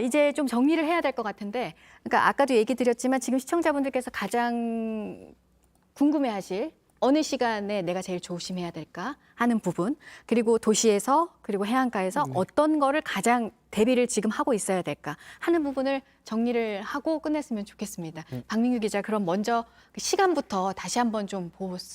이제 좀 정리를 해야 될 것 같은데, 그러니까 아까도 얘기 드렸지만 지금 시청자분들께서 가장 궁금해하실 어느 시간에 내가 제일 조심해야 될까 하는 부분, 그리고 도시에서 그리고 해안가에서 어떤 거를 가장 대비를 지금 하고 있어야 될까 하는 부분을 정리를 하고 끝냈으면 좋겠습니다. 박민규 기자, 그럼 먼저 그 시간부터 다시 한번 좀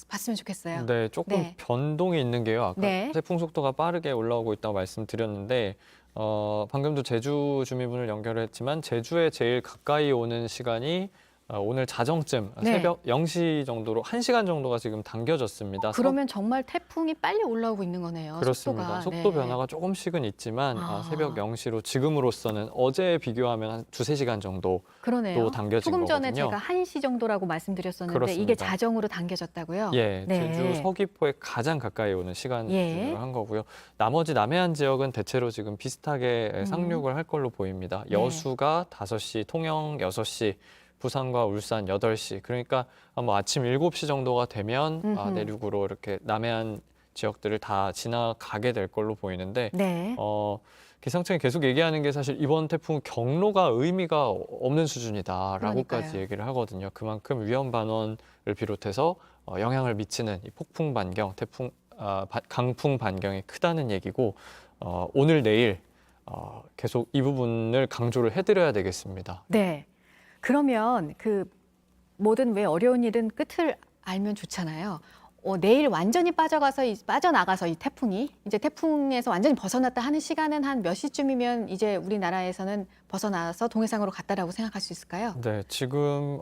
봤으면 좋겠어요. 네, 조금 네. 변동이 있는 게요. 아까 네. 태풍 속도가 빠르게 올라오고 있다고 말씀드렸는데 방금도 제주 주민분을 연결했지만 제주에 제일 가까이 오는 시간이 오늘 자정쯤 네. 새벽 0시 정도로 1시간 정도가 지금 당겨졌습니다. 그러면 정말 태풍이 빨리 올라오고 있는 거네요. 그렇습니다. 속도가. 속도 네. 변화가 조금씩은 있지만 새벽 아. 0시로 지금으로서는 어제에 비교하면 한 2~3시간 정도 그러네요. 또 당겨진 조금 전에 거거든요. 제가 1시 정도라고 말씀드렸었는데 그렇습니다. 이게 자정으로 당겨졌다고요? 예, 네. 제주 서귀포에 가장 가까이 오는 시간을 예. 한 거고요. 나머지 남해안 지역은 대체로 지금 비슷하게 상륙을 할 걸로 보입니다. 네. 여수가 5시, 통영 6시, 부산과 울산 8시. 그러니까 뭐 아침 7시 정도가 되면 내륙으로 이렇게 남해안 지역들을 다 지나가게 될 걸로 보이는데 네. 기상청이 계속 얘기하는 게 사실 이번 태풍 경로가 의미가 없는 수준이다라고까지 그러니까요. 얘기를 하거든요. 그만큼 위험 반원을 비롯해서 영향을 미치는 이 폭풍 반경, 강풍 반경이 크다는 얘기고 오늘 내일 계속 이 부분을 강조를 해드려야 되겠습니다. 네. 그러면 그 모든 왜 어려운 일은 끝을 알면 좋잖아요. 내일 완전히 빠져나가서 이 태풍이 이제 태풍에서 완전히 벗어났다 하는 시간은 한 몇 시쯤이면 이제 우리나라에서는 벗어나서 동해상으로 갔다라고 생각할 수 있을까요? 네, 지금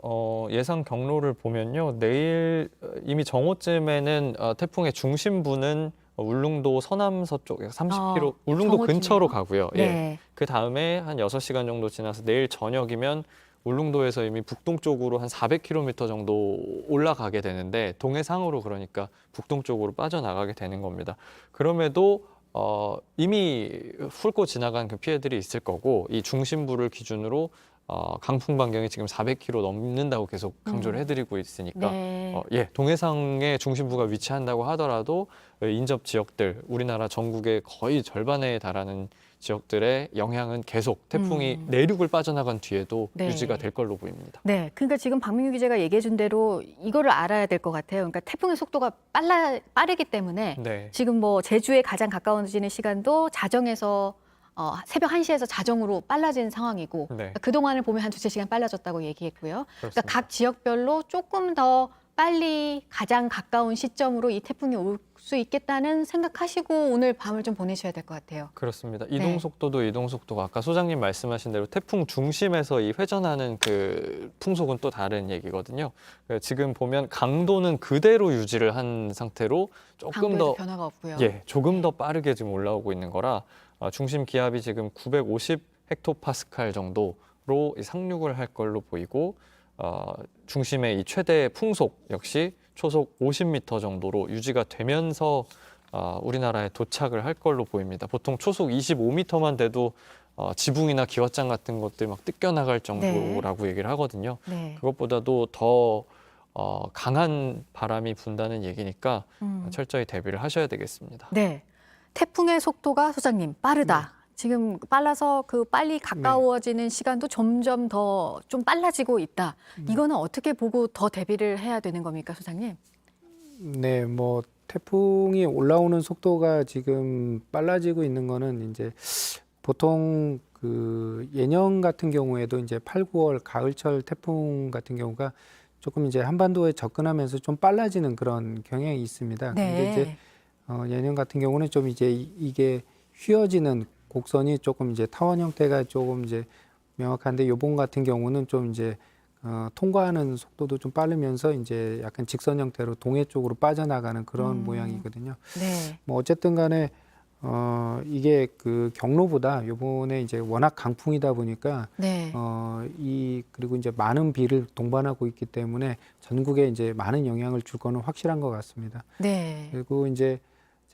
예상 경로를 보면요. 내일 이미 정오쯤에는 태풍의 중심부는 울릉도 서남서쪽 30km, 울릉도 정오쯤이요? 근처로 가고요. 예. 네. 그 다음에 한 6시간 정도 지나서 내일 저녁이면 울릉도에서 이미 북동쪽으로 한 400km 정도 올라가게 되는데 동해상으로 그러니까 북동쪽으로 빠져나가게 되는 겁니다. 그럼에도 이미 훑고 지나간 그 피해들이 있을 거고 이 중심부를 기준으로 강풍 반경이 지금 400km 넘는다고 계속 강조를 해드리고 있으니까 네. 동해상에 중심부가 위치한다고 하더라도 인접 지역들 우리나라 전국의 거의 절반에 달하는 지역들의 영향은 계속 태풍이 내륙을 빠져나간 뒤에도 네. 유지가 될 걸로 보입니다. 네, 그러니까 지금 박민규 기자가 얘기해 준 대로 이거를 알아야 될 것 같아요. 그러니까 태풍의 속도가 빠르기 때문에 네. 지금 뭐 제주에 가장 가까워지는 시간도 자정에서 새벽 1시에서 자정으로 빨라진 상황이고 네. 그동안을 보면 한 2~3시간 빨라졌다고 얘기했고요. 그러니까 그렇습니다. 각 지역별로 조금 더 빨리 가장 가까운 시점으로 이 태풍이 올 수 있겠다는 생각하시고 오늘 밤을 좀 보내셔야 될 것 같아요. 그렇습니다. 이동 속도도 이동 속도가 아까 소장님 말씀하신 대로 태풍 중심에서 이 회전하는 그 풍속은 또 다른 얘기거든요. 지금 보면 강도는 그대로 유지를 한 상태로 조금 더 변화가 없고요. 조금 더 빠르게 지금 올라오고 있는 거라 중심 기압이 지금 950 헥토파스칼 정도로 상륙을 할 걸로 보이고 중심의 이 최대 풍속 역시 초속 50m 정도로 유지가 되면서 우리나라에 도착을 할 걸로 보입니다. 보통 초속 25m만 돼도 지붕이나 기왓장 같은 것들 막 뜯겨나갈 정도라고 얘기를 하거든요. 네. 그것보다도 더 강한 바람이 분다는 얘기니까 철저히 대비를 하셔야 되겠습니다. 네. 태풍의 속도가 소장님 빠르다. 지금 빨라서 그 빨리 가까워지는 시간도 점점 더 좀 빨라지고 있다. 이거는 어떻게 보고 더 대비를 해야 되는 겁니까, 소장님? 네, 뭐 태풍이 올라오는 속도가 지금 빨라지고 있는 거는 이제 보통 그 예년 같은 경우에도 이제 8, 9월 가을철 태풍 같은 경우가 조금 이제 한반도에 접근하면서 좀 빨라지는 그런 경향이 있습니다. 근데 이제 예년 같은 경우는 좀 이제 이게 휘어지는 곡선이 조금 이제 타원 형태가 조금 이제 명확한데 요번 같은 경우는 좀 이제 통과하는 속도도 좀 빠르면서 이제 약간 직선 형태로 동해 쪽으로 빠져나가는 그런 모양이거든요. 네. 뭐 어쨌든 간에 이게 그 경로보다 요번에 이제 워낙 강풍이다 보니까 네. 그리고 이제 많은 비를 동반하고 있기 때문에 전국에 이제 많은 영향을 줄 거는 확실한 것 같습니다. 네. 그리고 이제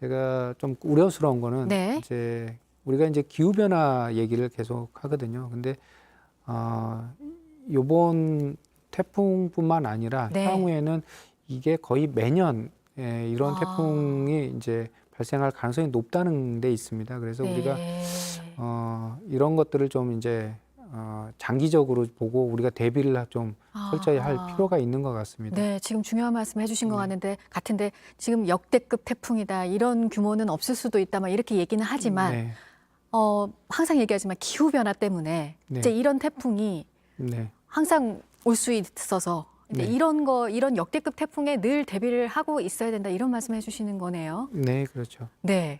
제가 좀 우려스러운 거는 네. 이제 우리가 이제 기후 변화 얘기를 계속 하거든요. 근데 요번 태풍뿐만 아니라 네. 향후에는 이게 거의 매년 이런 태풍이 이제 발생할 가능성이 높다는 데 있습니다. 그래서 우리가 이런 것들을 좀 이제 장기적으로 보고 우리가 대비를 좀 철저히 할 필요가 있는 것 같습니다. 네, 지금 중요한 말씀 해주신 것 같은데 지금 역대급 태풍이다 이런 규모는 없을 수도 있다 막 이렇게 얘기는 하지만 네. 항상 얘기하지만 기후 변화 때문에 네. 이제 이런 태풍이 네. 항상 올 수 있어서 이제 네. 이런 역대급 태풍에 늘 대비를 하고 있어야 된다 이런 말씀해 주시는 거네요. 네, 그렇죠. 네,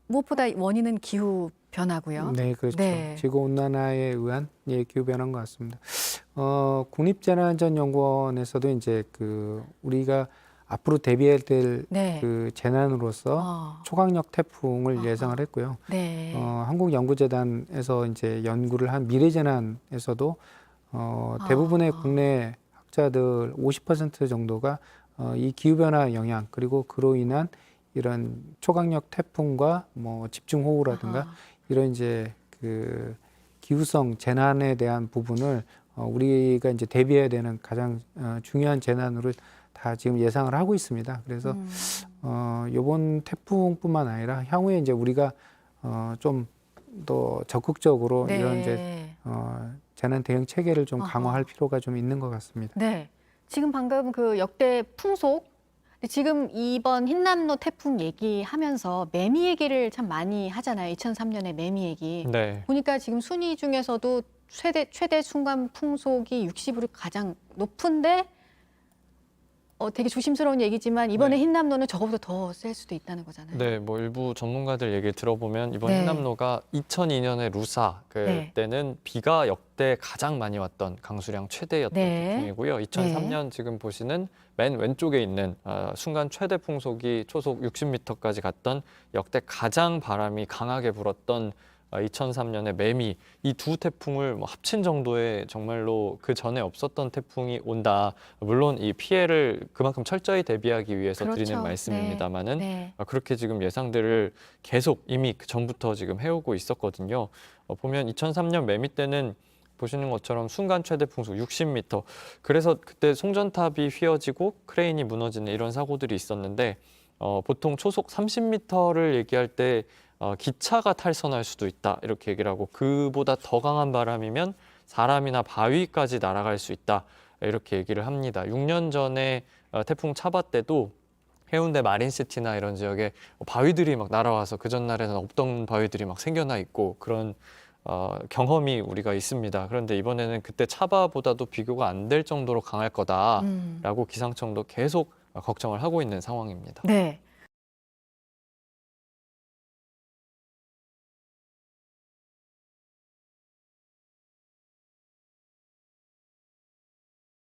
무엇보다 원인은 기후 변화고요. 네, 그렇죠. 네. 지구 온난화에 의한 기후 변화인 것 같습니다. 국립재난안전연구원에서도 이제 우리가 앞으로 대비해야 될 네. 재난으로서 초강력 태풍을 예상을 했고요. 네. 한국연구재단에서 이제 연구를 한 미래재난에서도 대부분의 국내 학자들 50% 정도가 이 기후변화 영향 그리고 그로 인한 이런 초강력 태풍과 뭐 집중호우라든가 이런 이제 기후성 재난에 대한 부분을 우리가 이제 대비해야 되는 가장 중요한 재난으로 다 지금 예상을 하고 있습니다. 그래서 이번 태풍뿐만 아니라 향후에 이제 우리가 좀 더 적극적으로 네. 이런 이제 재난 대응 체계를 좀 강화할 필요가 좀 있는 것 같습니다. 네. 지금 방금 그 역대 풍속 지금 이번 흰남노 태풍 얘기하면서 매미 얘기를 참 많이 하잖아요. 2003년에 매미 얘기. 네. 보니까 지금 순위 중에서도 최대 순간 풍속이 60으로 가장 높은데 되게 조심스러운 얘기지만 이번에 네. 흰남노는 저거보다 더 셀 수도 있다는 거잖아요. 네, 뭐 일부 전문가들 얘기를 들어보면 이번 네. 흰남노가 2002년에 루사 그때는 비가 역대 가장 많이 왔던 강수량 최대였던 네. 태풍이고요. 2003년 지금 보시는 맨 왼쪽에 있는 순간 최대 풍속이 초속 60m까지 갔던 역대 가장 바람이 강하게 불었던 2003년의 매미 이 두 태풍을 뭐 합친 정도의 정말로 그 전에 없었던 태풍이 온다. 물론 이 피해를 그만큼 철저히 대비하기 위해서 그렇죠. 드리는 말씀입니다만은 네. 그렇게 지금 예상들을 계속 이미 그 전부터 지금 해오고 있었거든요. 보면 2003년 매미 때는 보시는 것처럼 순간 최대 풍속 60m. 그래서 그때 송전탑이 휘어지고 크레인이 무너지는 이런 사고들이 있었는데 보통 초속 30m를 얘기할 때 기차가 탈선할 수도 있다 이렇게 얘기를 하고 그보다 더 강한 바람이면 사람이나 바위까지 날아갈 수 있다 이렇게 얘기를 합니다. 6년 전에 태풍 차바 때도 해운대 마린시티나 이런 지역에 바위들이 막 날아와서 그 전날에는 없던 바위들이 막 생겨나 있고 그런 경험이 우리가 있습니다. 그런데 이번에는 그때 차바보다도 비교가 안 될 정도로 강할 거다라고 기상청도 계속 걱정을 하고 있는 상황입니다. 네.